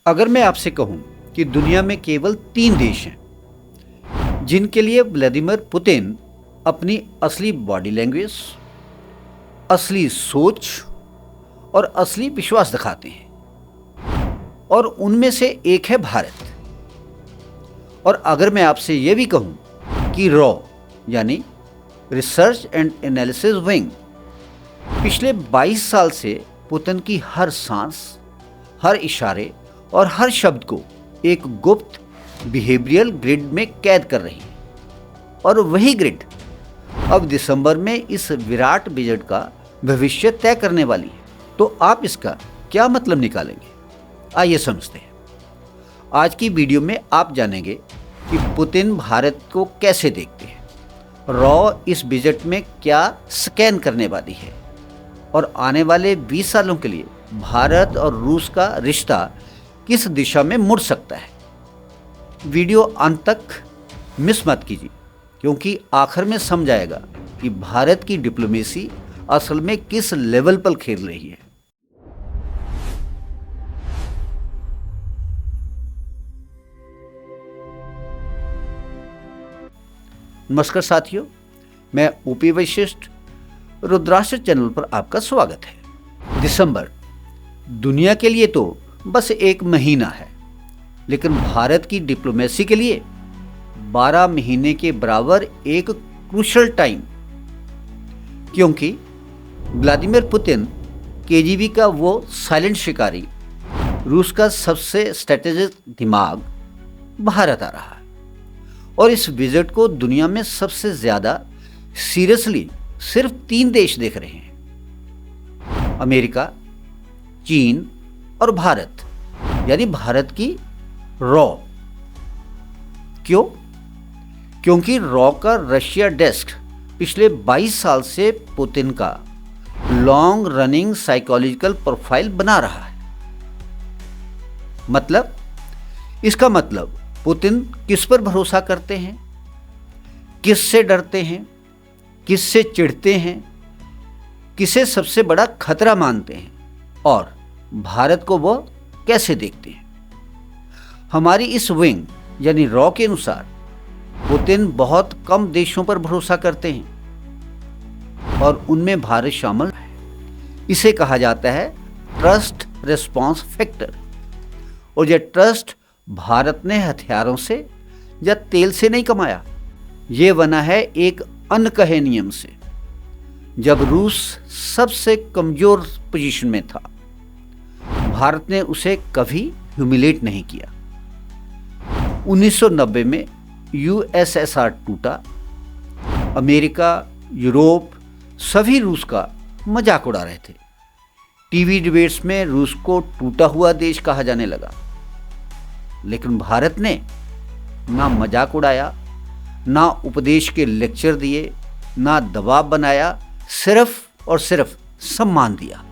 अगर मैं आपसे कहूं कि दुनिया में केवल 3 देश हैं जिनके लिए व्लादिमीर पुतिन अपनी असली बॉडी लैंग्वेज, असली सोच और असली विश्वास दिखाते हैं, और उनमें से एक है भारत। और अगर मैं आपसे यह भी कहूं कि रॉ यानी रिसर्च एंड एनालिसिस विंग पिछले 22 साल से पुतिन की हर सांस, हर इशारे और हर शब्द को एक गुप्त बिहेवियरल ग्रिड में कैद कर रही है, और वही ग्रिड अब दिसंबर में इस विराट बजट का भविष्य तय करने वाली है। तो आप इसका क्या मतलब निकालेंगे? आइए समझते हैं। आज की वीडियो में आप जानेंगे कि पुतिन भारत को कैसे देखते हैं, रॉ इस बजट में क्या स्कैन करने वाली है, और आने वाले 20 सालों के लिए भारत और रूस का रिश्ता किस दिशा में मुड़ सकता है। वीडियो अंत तक मिस मत कीजिए, क्योंकि आखिर में समझ आएगा कि भारत की डिप्लोमेसी असल में किस लेवल पर खेल रही है। नमस्कार साथियों, मैं ओपी वशिष्ठ, रुद्राक्ष चैनल पर आपका स्वागत है। दिसंबर दुनिया के लिए तो बस एक महीना है, लेकिन भारत की डिप्लोमेसी के लिए 12 महीने के बराबर एक क्रूशल टाइम, क्योंकि व्लादिमीर पुतिन केजीबी का वो साइलेंट शिकारी, रूस का सबसे स्ट्रेटेजिक दिमाग भारत आ रहा है। और इस विजिट को दुनिया में सबसे ज्यादा सीरियसली सिर्फ 3 देश देख रहे हैं, अमेरिका, चीन और भारत, यानी भारत की रॉ। क्यों? क्योंकि रॉ का रशिया डेस्क पिछले 22 साल से पुतिन का लॉन्ग रनिंग साइकोलॉजिकल प्रोफाइल बना रहा है। मतलब, इसका मतलब पुतिन किस पर भरोसा करते हैं, किससे डरते हैं, किससे चिढ़ते हैं, किसे सबसे बड़ा खतरा मानते हैं, और भारत को वो कैसे देखते हैं। हमारी इस विंग यानी रॉ के अनुसार पुतिन बहुत कम देशों पर भरोसा करते हैं, और उनमें भारत शामिल है। इसे कहा जाता है ट्रस्ट रिस्पॉन्स फैक्टर, और यह ट्रस्ट भारत ने हथियारों से या तेल से नहीं कमाया, ये बना है एक अनकहे नियम से। जब रूस सबसे कमजोर पोजीशन में था, भारत ने उसे कभी ह्यूमिलेट नहीं किया। 1990 में यूएसएसआर टूटा, अमेरिका, यूरोप सभी रूस का मजाक उड़ा रहे थे। टीवी डिबेट्स में रूस को टूटा हुआ देश कहा जाने लगा, लेकिन भारत ने ना मजाक उड़ाया, ना उपदेश के लेक्चर दिए, ना दबाव बनाया, सिर्फ और सिर्फ सम्मान दिया।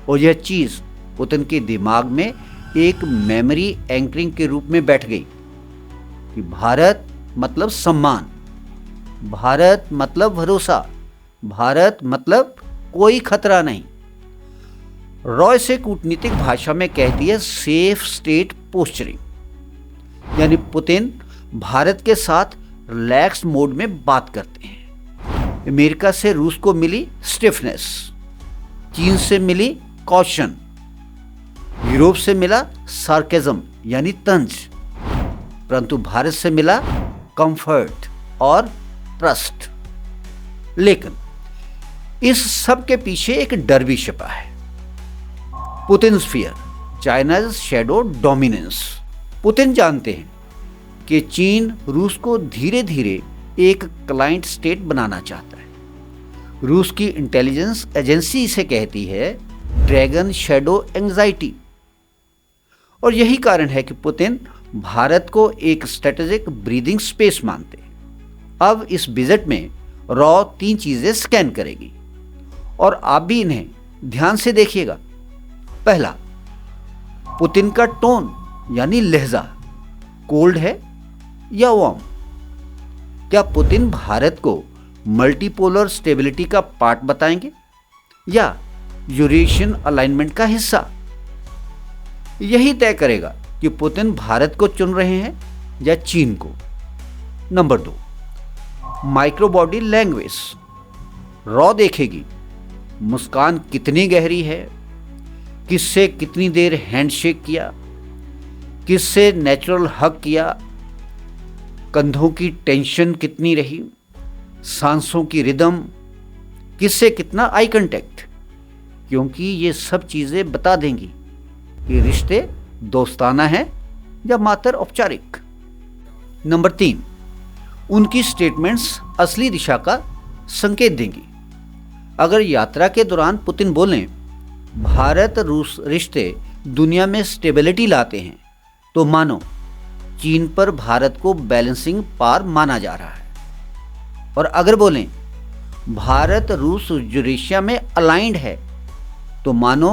और यह चीज़ पुतिन के दिमाग में एक मेमोरी एंकरिंग के रूप में बैठ गई कि भारत मतलब सम्मान, भारत मतलब भरोसा, भारत मतलब कोई खतरा नहीं। रॉय से कूटनीतिक भाषा में कहती है सेफ स्टेट पोस्चरिंग, यानी पुतिन भारत के साथ रिलैक्स मोड में बात करते हैं। अमेरिका से रूस को मिली स्टिफनेस, चीन से मिली कॉशन, यूरोप से मिला सार्केज्म यानी तंज, परंतु भारत से मिला कंफर्ट और ट्रस्ट। लेकिन इस सब के पीछे एक डर भी छिपा है, Putin's fear, China's shadow dominance. Putin जानते हैं कि चीन रूस को धीरे धीरे एक क्लाइंट स्टेट बनाना चाहता है। रूस की इंटेलिजेंस एजेंसी इसे कहती है ड्रैगन शैडो एंजाइटी। और यही कारण है कि पुतिन भारत को एक स्ट्रेटेजिक ब्रीदिंग स्पेस मानते हैं। अब इस विजिट में रॉ 3 चीजें स्कैन करेगी, और आप भी इन्हें ध्यान से देखिएगा। पहला, पुतिन का टोन यानी लहजा कोल्ड है या वार्म। क्या पुतिन भारत को मल्टीपोलर स्टेबिलिटी का पार्ट बताएंगे या यूरेशियन अलाइनमेंट का हिस्सा? यही तय करेगा कि पुतिन भारत को चुन रहे हैं या चीन को। Number 2, micro body language. Raw देखेगी, मुस्कान कितनी गहरी है, किससे कितनी देर हैंडशेक किया, किससे नेचुरल हग किया, कंधों की टेंशन कितनी रही, सांसों की रिदम, किससे कितना आई कांटेक्ट, क्योंकि ये सब चीज़ें बता देंगी कि रिश्ते दोस्ताना हैं या मात्र औपचारिक। नंबर 3, उनकी स्टेटमेंट्स असली दिशा का संकेत देंगी। अगर यात्रा के दौरान पुतिन बोलें भारत रूस रिश्ते दुनिया में स्टेबिलिटी लाते हैं, तो मानो चीन पर भारत को बैलेंसिंग पार माना जा रहा है। और अगर बोलें भारत रूस यूरेशिया में अलाइंड है, तो मानो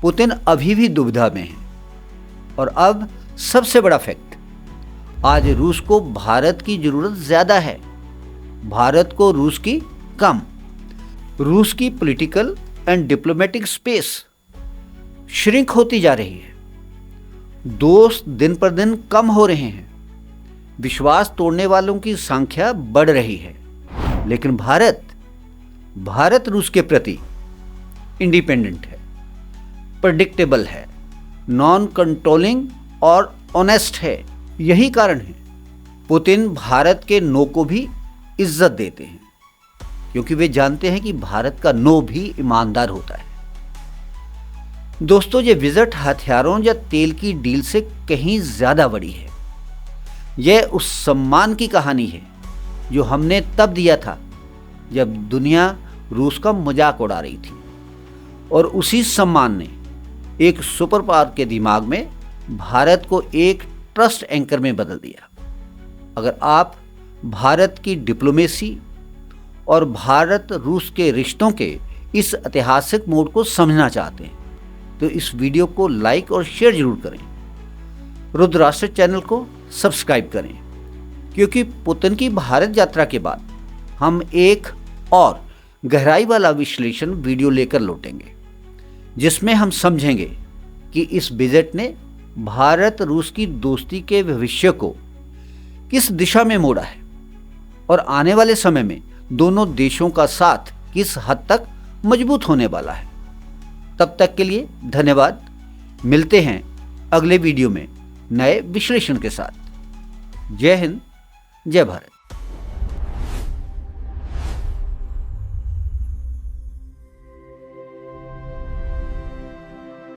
पुतिन अभी भी दुविधा में है। और अब सबसे बड़ा फैक्ट, आज रूस को भारत की जरूरत ज्यादा है, भारत को रूस की कम। रूस की political and diplomatic space shrink होती जा रही है, दोस्त दिन पर दिन कम हो रहे हैं, विश्वास तोड़ने वालों की संख्या बढ़ रही है। लेकिन भारत रूस के प्रति इंडिपेंडेंट है, प्रेडिक्टेबल है, नॉन कंट्रोलिंग और ऑनेस्ट है। यही कारण है पुतिन भारत के नो को भी इज्जत देते हैं, क्योंकि वे जानते हैं कि भारत का नो भी ईमानदार होता है। दोस्तों, ये विजिट हथियारों या तेल की डील से कहीं ज्यादा बड़ी है। यह उस सम्मान की कहानी है जो हमने तब दिया था जब दुनिया रूस का मजाक उड़ा रही थी, और उसी सम्मान ने एक सुपर पावर के दिमाग में भारत को एक ट्रस्ट एंकर में बदल दिया। अगर आप भारत की डिप्लोमेसी और भारत रूस के रिश्तों के इस ऐतिहासिक मोड़ को समझना चाहते हैं, तो इस वीडियो को लाइक और शेयर जरूर करें। रुद्राष्ट्र चैनल को सब्सक्राइब करें, क्योंकि पुतिन की भारत यात्रा के बाद हम एक और गहराई वाला विश्लेषण वीडियो लेकर लौटेंगे, जिसमें हम समझेंगे कि इस विजिट ने भारत रूस की दोस्ती के भविष्य को किस दिशा में मोड़ा है, और आने वाले समय में दोनों देशों का साथ किस हद तक मजबूत होने वाला है। तब तक के लिए धन्यवाद। मिलते हैं अगले वीडियो में नए विश्लेषण के साथ। जय हिंद, जय भारत।